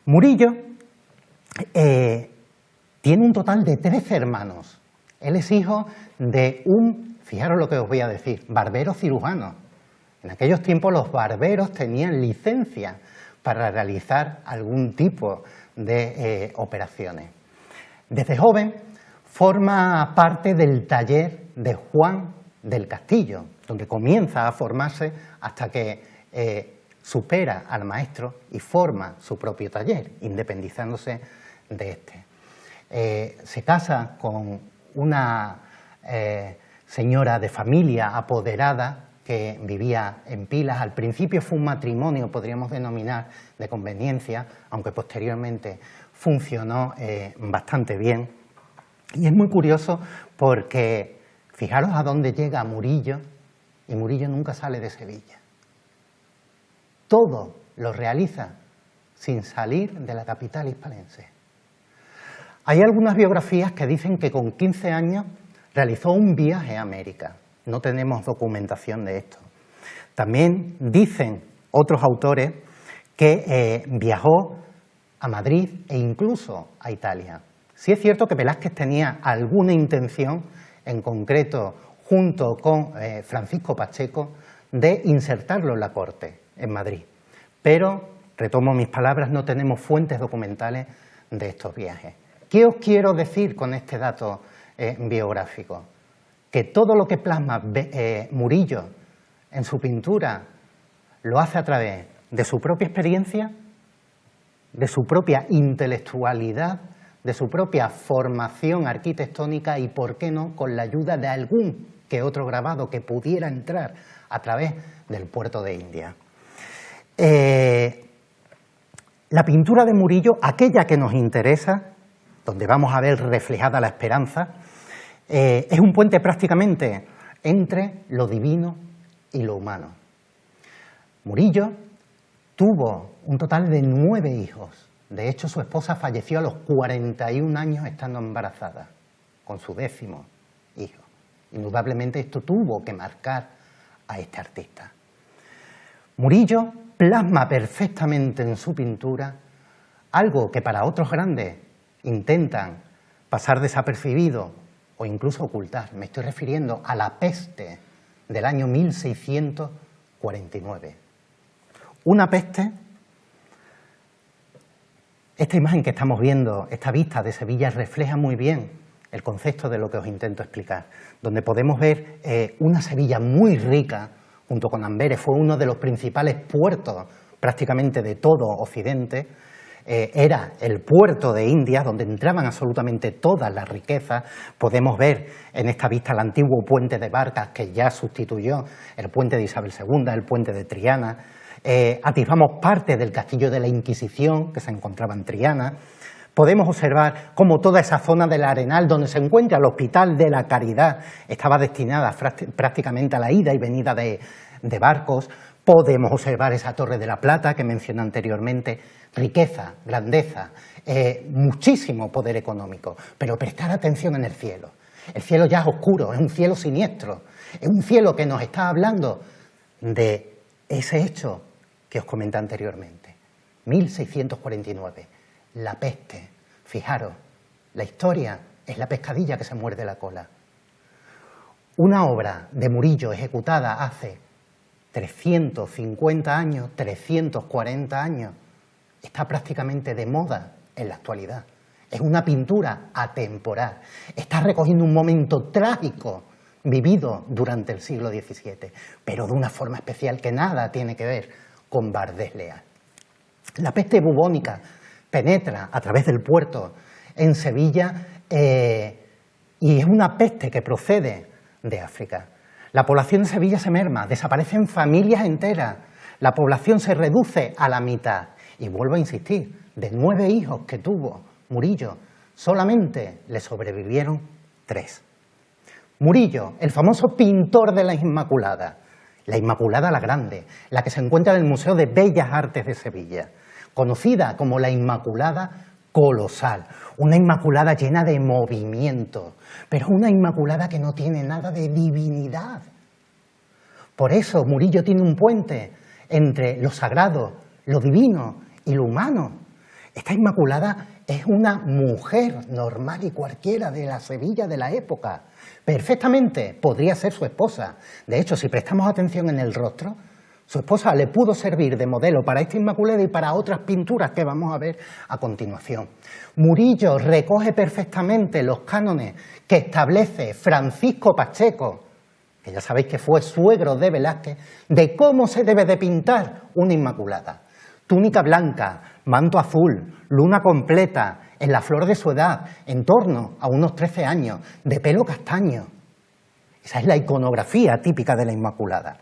Murillo tiene un total de 13 hermanos. Él es hijo de un, fijaros lo que os voy a decir, barbero cirujano. En aquellos tiempos los barberos tenían licencia para realizar algún tipo de operaciones. Desde joven forma parte del taller de Juan del Castillo, donde comienza a formarse hasta que supera al maestro y forma su propio taller, independizándose de este. Se casa con una señora de familia apoderada que vivía en Pilas. Al principio fue un matrimonio, podríamos denominar, de conveniencia, aunque posteriormente funcionó bastante bien. Y es muy curioso porque fijaros a dónde llega Murillo, y Murillo nunca sale de Sevilla. Todo lo realiza sin salir de la capital hispalense. Hay algunas biografías que dicen que con 15 años realizó un viaje a América. No tenemos documentación de esto. También dicen otros autores que viajó a Madrid e incluso a Italia. Sí es cierto que Velázquez tenía alguna intención, en concreto junto con Francisco Pacheco, de insertarlo en la corte, en Madrid. Pero, retomo mis palabras, no tenemos fuentes documentales de estos viajes. ¿Qué os quiero decir con este dato biográfico? Que todo lo que plasma Murillo en su pintura lo hace a través de su propia experiencia, de su propia intelectualidad, de su propia formación arquitectónica y, por qué no, con la ayuda de algún que otro grabado que pudiera entrar a través del puerto de India. La pintura de Murillo, aquella que nos interesa, donde vamos a ver reflejada la esperanza, es un puente prácticamente entre lo divino y lo humano. Murillo Tuvo un total de 9 hijos. De hecho, su esposa falleció a los 41 años estando embarazada, con su 10º hijo. Indudablemente esto tuvo que marcar a este artista. Murillo plasma perfectamente en su pintura algo que para otros grandes intentan pasar desapercibido o incluso ocultar. Me estoy refiriendo a la peste del año 1649. Una peste, esta imagen que estamos viendo, esta vista de Sevilla refleja muy bien el concepto de lo que os intento explicar, donde podemos ver una Sevilla muy rica, junto con Amberes, fue uno de los principales puertos prácticamente de todo Occidente, era el puerto de Indias, donde entraban absolutamente todas las riquezas. Podemos ver en esta vista el antiguo puente de barcas que ya sustituyó el puente de Isabel II, el puente de Triana. Atisbamos parte del castillo de la Inquisición, que se encontraba en Triana. Podemos observar cómo toda esa zona del Arenal, donde se encuentra el Hospital de la Caridad, estaba destinada prácticamente a la ida y venida de barcos. Podemos observar esa Torre de la Plata que mencioné anteriormente. Riqueza, grandeza, muchísimo poder económico. Pero prestar atención en el cielo. El cielo ya es oscuro, es un cielo siniestro. Es un cielo que nos está hablando de ese hecho que os comenté anteriormente. 1649, la peste. Fijaros, la historia es la pescadilla que se muerde la cola. Una obra de Murillo ejecutada hace 350 años, 340 años, está prácticamente de moda en la actualidad. Es una pintura atemporal. Está recogiendo un momento trágico vivido durante el siglo XVII, pero de una forma especial que nada tiene que ver con Bardés Leal. La peste bubónica penetra a través del puerto en Sevilla y es una peste que procede de África. La población de Sevilla se merma, desaparecen familias enteras, la población se reduce a la mitad. Y vuelvo a insistir, de 9 hijos que tuvo Murillo, solamente le sobrevivieron 3. Murillo, el famoso pintor de la Inmaculada la Grande, la que se encuentra en el Museo de Bellas Artes de Sevilla, conocida como la Inmaculada Colosal, una Inmaculada llena de movimiento, pero una Inmaculada que no tiene nada de divinidad. Por eso Murillo tiene un puente entre lo sagrado, lo divino y lo humano. Esta Inmaculada es una mujer normal y cualquiera de la Sevilla de la época. Perfectamente podría ser su esposa. De hecho, si prestamos atención en el rostro, su esposa le pudo servir de modelo para esta Inmaculada y para otras pinturas que vamos a ver a continuación. Murillo recoge perfectamente los cánones que establece Francisco Pacheco, que ya sabéis que fue suegro de Velázquez, de cómo se debe de pintar una Inmaculada. Túnica blanca, manto azul, luna completa, en la flor de su edad, en torno a unos 13 años, de pelo castaño. Esa es la iconografía típica de la Inmaculada.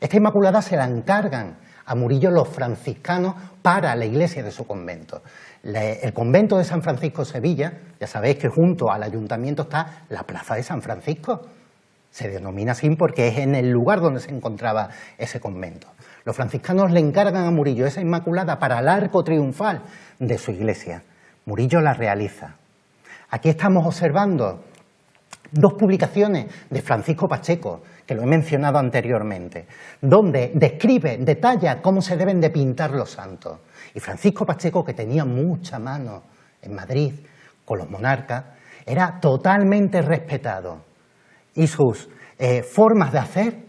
Esta Inmaculada se la encargan a Murillo los franciscanos para la iglesia de su convento. El convento de San Francisco de Sevilla, ya sabéis que junto al ayuntamiento está la plaza de San Francisco. Se denomina así porque es en el lugar donde se encontraba ese convento. Los franciscanos le encargan a Murillo esa Inmaculada para el arco triunfal de su iglesia. Murillo la realiza. Aquí estamos observando 2 publicaciones de Francisco Pacheco, que lo he mencionado anteriormente, donde describe, detalla cómo se deben de pintar los santos. Y Francisco Pacheco, que tenía mucha mano en Madrid con los monarcas, era totalmente respetado. Y sus formas de hacer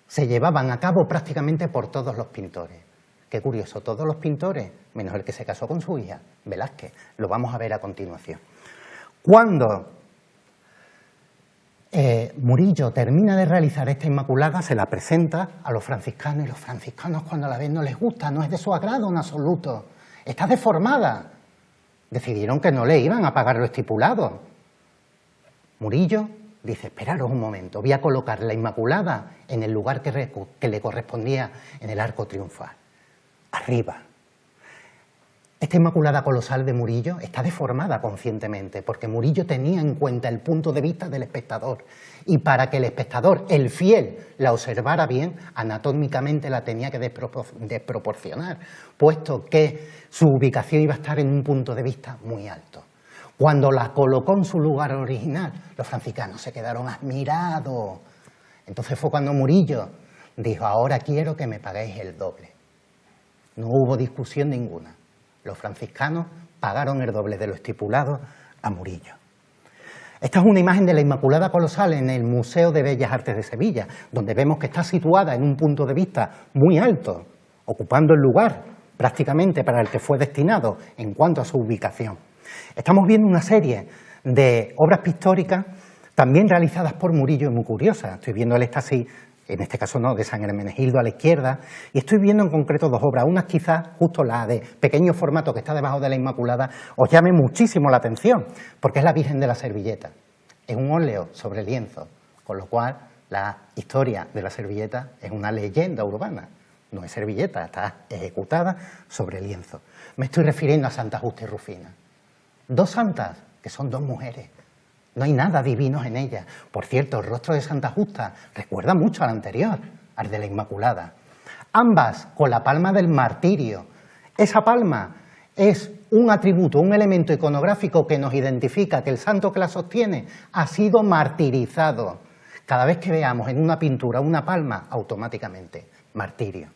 se llevaban a cabo prácticamente por todos los pintores. Qué curioso, todos los pintores, menos el que se casó con su hija, Velázquez. Lo vamos a ver a continuación. Cuando Murillo termina de realizar esta Inmaculada, se la presenta a los franciscanos, y los franciscanos cuando la ven no les gusta, no es de su agrado en absoluto, está deformada. Decidieron que no le iban a pagar lo estipulado. Murillo dice, esperaros un momento, voy a colocar la Inmaculada en el lugar que le correspondía en el arco triunfal, arriba. Esta Inmaculada colosal de Murillo está deformada conscientemente, porque Murillo tenía en cuenta el punto de vista del espectador, y para que el espectador, el fiel, la observara bien, anatómicamente la tenía que desproporcionar, puesto que su ubicación iba a estar en un punto de vista muy alto. Cuando la colocó en su lugar original, los franciscanos se quedaron admirados. Entonces fue cuando Murillo dijo: ahora quiero que me paguéis el doble. No hubo discusión ninguna. Los franciscanos pagaron el doble de lo estipulado a Murillo. Esta es una imagen de la Inmaculada colosal en el Museo de Bellas Artes de Sevilla, donde vemos que está situada en un punto de vista muy alto, ocupando el lugar prácticamente para el que fue destinado en cuanto a su ubicación. Estamos viendo una serie de obras pictóricas también realizadas por Murillo, muy curiosas. Estoy viendo el éxtasis, en este caso no, de San Hermenegildo a la izquierda, y estoy viendo en concreto dos obras. Una quizás, justo la de pequeño formato que está debajo de la Inmaculada, os llame muchísimo la atención, porque es la Virgen de la Servilleta. Es un óleo sobre lienzo, con lo cual la historia de la servilleta es una leyenda urbana. No es servilleta, está ejecutada sobre lienzo. Me estoy refiriendo a Santa Justa y Rufina. Dos santas, que son dos mujeres. No hay nada divino en ellas. Por cierto, el rostro de Santa Justa recuerda mucho al anterior, al de la Inmaculada. Ambas con la palma del martirio. Esa palma es un atributo, un elemento iconográfico que nos identifica que el santo que la sostiene ha sido martirizado. Cada vez que veamos en una pintura una palma, automáticamente, martirio.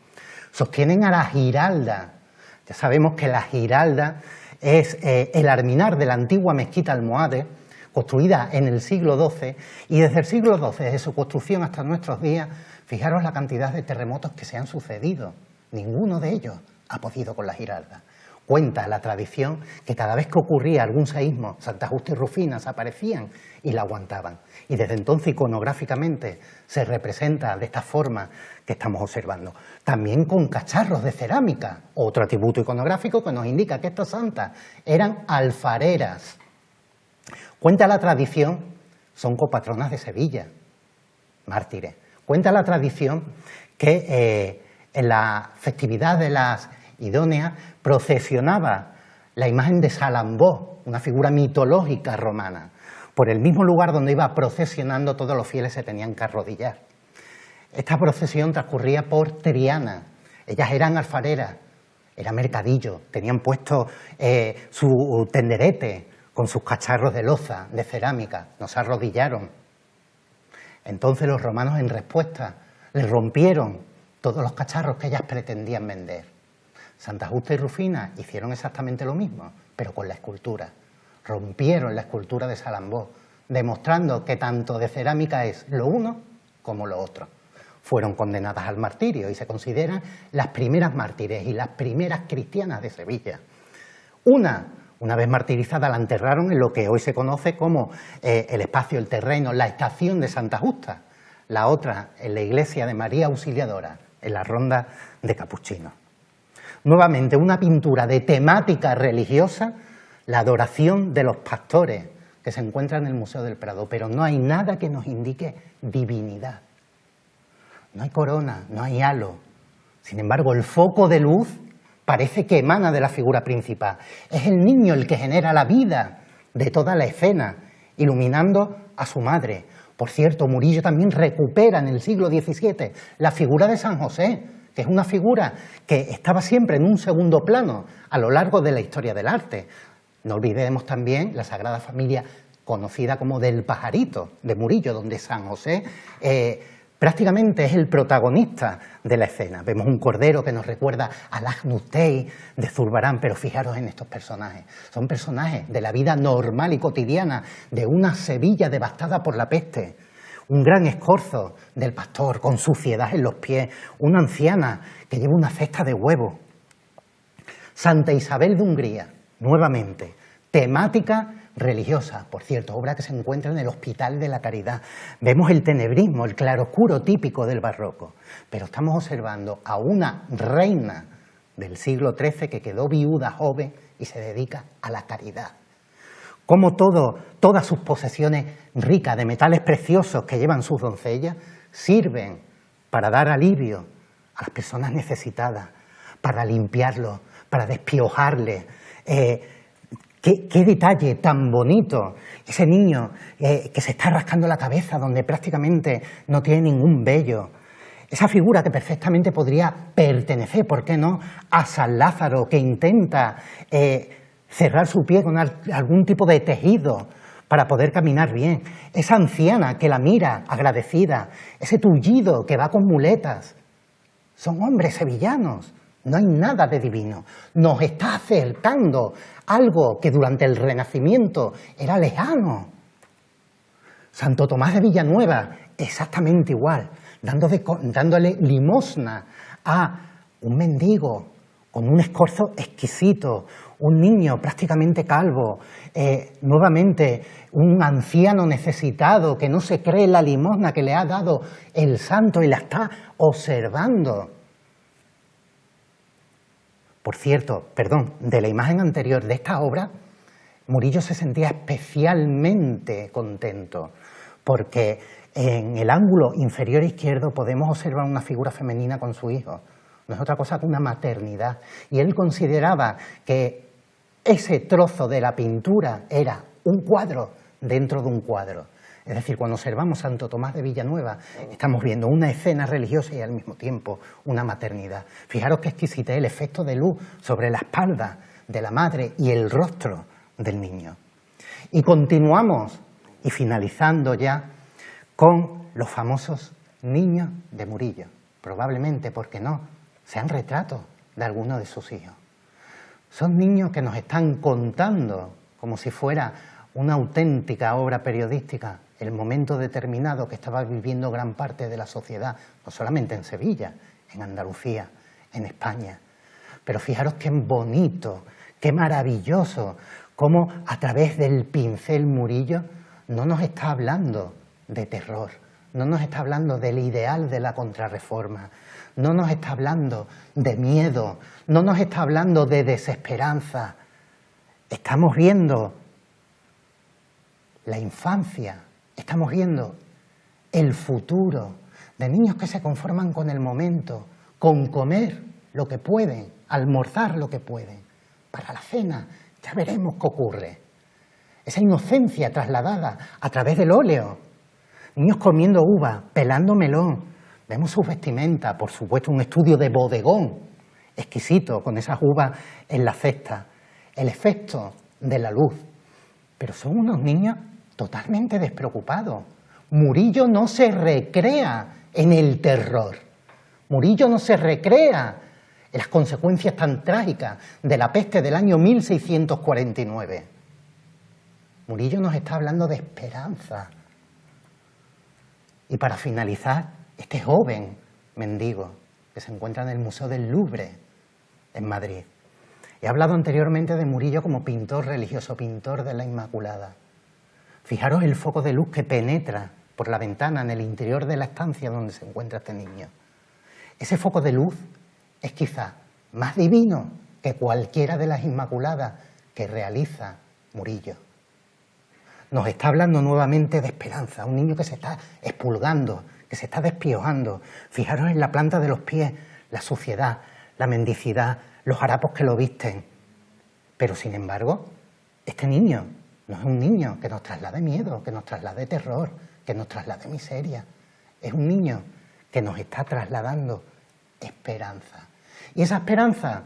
Sostienen a la Giralda. Ya sabemos que la Giralda es el alminar de la antigua mezquita almohade, construida en el siglo XII, y desde el siglo XII, desde su construcción hasta nuestros días, fijaros la cantidad de terremotos que se han sucedido. Ninguno de ellos ha podido con la Giralda. Cuenta la tradición que cada vez que ocurría algún seísmo, Santa Justa y Rufina aparecían y la aguantaban. Y desde entonces iconográficamente se representa de esta forma que estamos observando. También con cacharros de cerámica, otro atributo iconográfico que nos indica que estas santas eran alfareras. Cuenta la tradición, son copatronas de Sevilla, mártires. Cuenta la tradición que en la festividad de las Idóneas procesionaba la imagen de Salambó, una figura mitológica romana. Por el mismo lugar donde iba procesionando, todos los fieles se tenían que arrodillar. Esta procesión transcurría por Triana. Ellas eran alfareras, era mercadillo, tenían puesto su tenderete con sus cacharros de loza, de cerámica, no se arrodillaron. Entonces los romanos, en respuesta, les rompieron todos los cacharros que ellas pretendían vender. Santa Justa y Rufina hicieron exactamente lo mismo, pero con la escultura. Rompieron la escultura de Salambó, demostrando que tanto de cerámica es lo uno como lo otro. Fueron condenadas al martirio y se consideran las primeras mártires y las primeras cristianas de Sevilla. Una vez martirizada, la enterraron en lo que hoy se conoce como el espacio, el terreno, la estación de Santa Justa. La otra en la iglesia de María Auxiliadora, en la Ronda de Capuchinos. Nuevamente, una pintura de temática religiosa, la adoración de los pastores, que se encuentra en el Museo del Prado, pero no hay nada que nos indique divinidad. No hay corona, no hay halo. Sin embargo, el foco de luz parece que emana de la figura principal. Es el niño el que genera la vida de toda la escena, iluminando a su madre. Por cierto, Murillo también recupera en el siglo XVII la figura de San José, que es una figura que estaba siempre en un segundo plano a lo largo de la historia del arte. No olvidemos también la Sagrada Familia, conocida como del Pajarito, de Murillo, donde San José prácticamente es el protagonista de la escena. Vemos un cordero que nos recuerda al Agnus Dei de Zurbarán, pero fijaros en estos personajes. Son personajes de la vida normal y cotidiana de una Sevilla devastada por la peste. Un gran escorzo del pastor con suciedad en los pies, una anciana que lleva una cesta de huevo. Santa Isabel de Hungría, nuevamente, temática religiosa, por cierto, obra que se encuentra en el Hospital de la Caridad. Vemos el tenebrismo, el claroscuro típico del barroco, pero estamos observando a una reina del siglo XIII que quedó viuda joven y se dedica a la caridad. Como todas sus posesiones ricas de metales preciosos que llevan sus doncellas sirven para dar alivio a las personas necesitadas, para limpiarlos, para despiojarle. Qué detalle tan bonito, ese niño que se está rascando la cabeza donde prácticamente no tiene ningún vello. Esa figura que perfectamente podría pertenecer, ¿por qué no?, a San Lázaro, que intenta cerrar su pie con algún tipo de tejido para poder caminar bien. Esa anciana que la mira agradecida, ese tullido que va con muletas. Son hombres sevillanos, no hay nada de divino. Nos está acercando algo que durante el Renacimiento era lejano. Santo Tomás de Villanueva, exactamente igual, dándole limosna a un mendigo con un escorzo exquisito, un niño prácticamente calvo, nuevamente un anciano necesitado que no se cree la limosna que le ha dado el santo y la está observando. Por cierto, perdón, de la imagen anterior de esta obra, Murillo se sentía especialmente contento porque en el ángulo inferior izquierdo podemos observar una figura femenina con su hijo. No es otra cosa que una maternidad. Y él consideraba que ese trozo de la pintura era un cuadro dentro de un cuadro. Es decir, cuando observamos Santo Tomás de Villanueva, estamos viendo una escena religiosa y al mismo tiempo una maternidad. Fijaros qué exquisitez el efecto de luz sobre la espalda de la madre y el rostro del niño. Y continuamos, y finalizando ya, con los famosos niños de Murillo. Probablemente, ¿por qué no?, sean retratos de alguno de sus hijos. Son niños que nos están contando, como si fuera una auténtica obra periodística, el momento determinado que estaba viviendo gran parte de la sociedad, no solamente en Sevilla, en Andalucía, en España. Pero fijaros qué bonito, qué maravilloso, cómo a través del pincel Murillo no nos está hablando de terror, no nos está hablando del ideal de la Contrarreforma, no nos está hablando de miedo, no nos está hablando de desesperanza. Estamos viendo la infancia, estamos viendo el futuro de niños que se conforman con el momento, con comer lo que pueden, almorzar lo que pueden. Para la cena ya veremos qué ocurre. Esa inocencia trasladada a través del óleo. Niños comiendo uva, pelando melón. Vemos sus vestimentas, por supuesto un estudio de bodegón exquisito con esas uvas en la cesta. El efecto de la luz. Pero son unos niños totalmente despreocupados. Murillo no se recrea en el terror. Murillo no se recrea en las consecuencias tan trágicas de la peste del año 1649. Murillo nos está hablando de esperanza. Y para finalizar, este joven mendigo que se encuentra en el Museo del Louvre, en Madrid. He hablado anteriormente de Murillo como pintor religioso, pintor de la Inmaculada. Fijaros el foco de luz que penetra por la ventana en el interior de la estancia donde se encuentra este niño. Ese foco de luz es quizá más divino que cualquiera de las Inmaculadas que realiza Murillo. Nos está hablando nuevamente de esperanza, un niño que se está expulgando, que se está despiojando. Fijaros en la planta de los pies, la suciedad, la mendicidad, los harapos que lo visten. Pero sin embargo, este niño no es un niño que nos traslade miedo, que nos traslade terror, que nos traslade miseria. Es un niño que nos está trasladando esperanza. Y esa esperanza,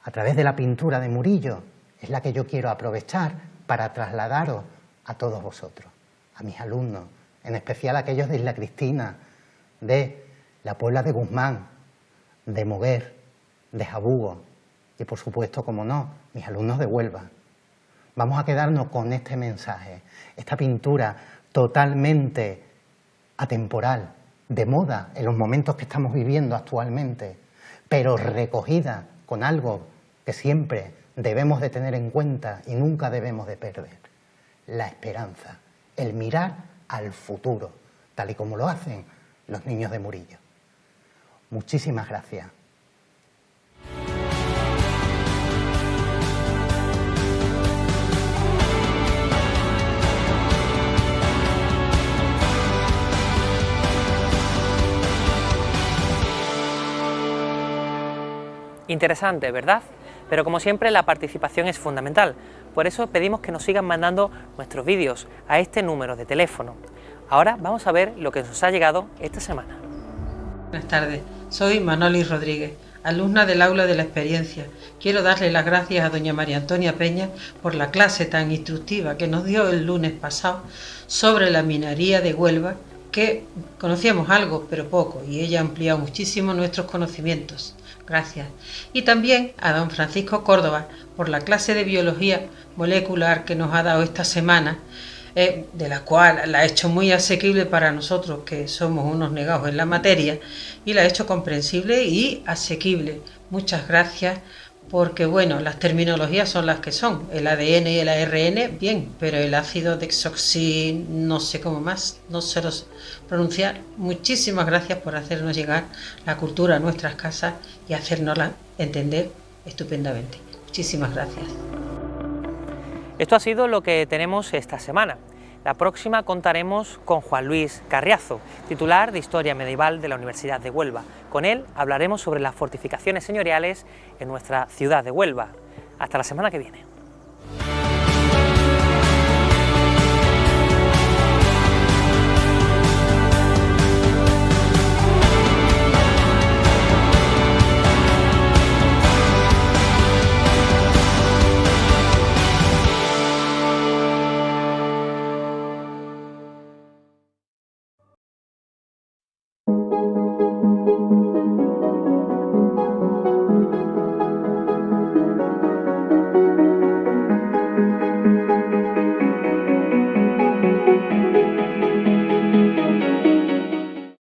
a través de la pintura de Murillo, es la que yo quiero aprovechar para trasladaros a todos vosotros, a mis alumnos, en especial a aquellos de Isla Cristina, de la Puebla de Guzmán, de Moguer, de Jabugo y, por supuesto, como no, mis alumnos de Huelva. Vamos a quedarnos con este mensaje, esta pintura totalmente atemporal, de moda en los momentos que estamos viviendo actualmente, pero recogida con algo que siempre debemos de tener en cuenta y nunca debemos de perder: la esperanza, el mirar al futuro, tal y como lo hacen los niños de Murillo. Muchísimas gracias. Interesante, ¿verdad? pero como siempre la participación es fundamental. Por eso pedimos que nos sigan mandando nuestros vídeos a este número de teléfono. Ahora vamos a ver lo que nos ha llegado esta semana. Buenas tardes, soy Manoli Rodríguez, alumna del aula de la experiencia. Quiero darle las gracias a doña María Antonia Peña por la clase tan instructiva que nos dio el lunes pasado sobre la minería de Huelva, que conocíamos algo pero poco, y ella ha ampliado muchísimo nuestros conocimientos. Gracias. Y también a don Francisco Córdoba por la clase de biología molecular que nos ha dado esta semana, de la cual la ha hecho muy asequible para nosotros que somos unos negados en la materia, y la ha hecho comprensible y asequible. Muchas gracias, porque bueno, las terminologías son las que son, el ADN y el ARN, bien, pero el ácido desoxi, no sé cómo más, no sé pronunciar. Muchísimas gracias por hacernos llegar la cultura a nuestras casas y hacérnosla entender estupendamente. Muchísimas gracias. Esto ha sido lo que tenemos esta semana. La próxima contaremos con Juan Luis Carriazo, titular de Historia Medieval de la Universidad de Huelva. Con él hablaremos sobre las fortificaciones señoriales en nuestra ciudad de Huelva. Hasta la semana que viene.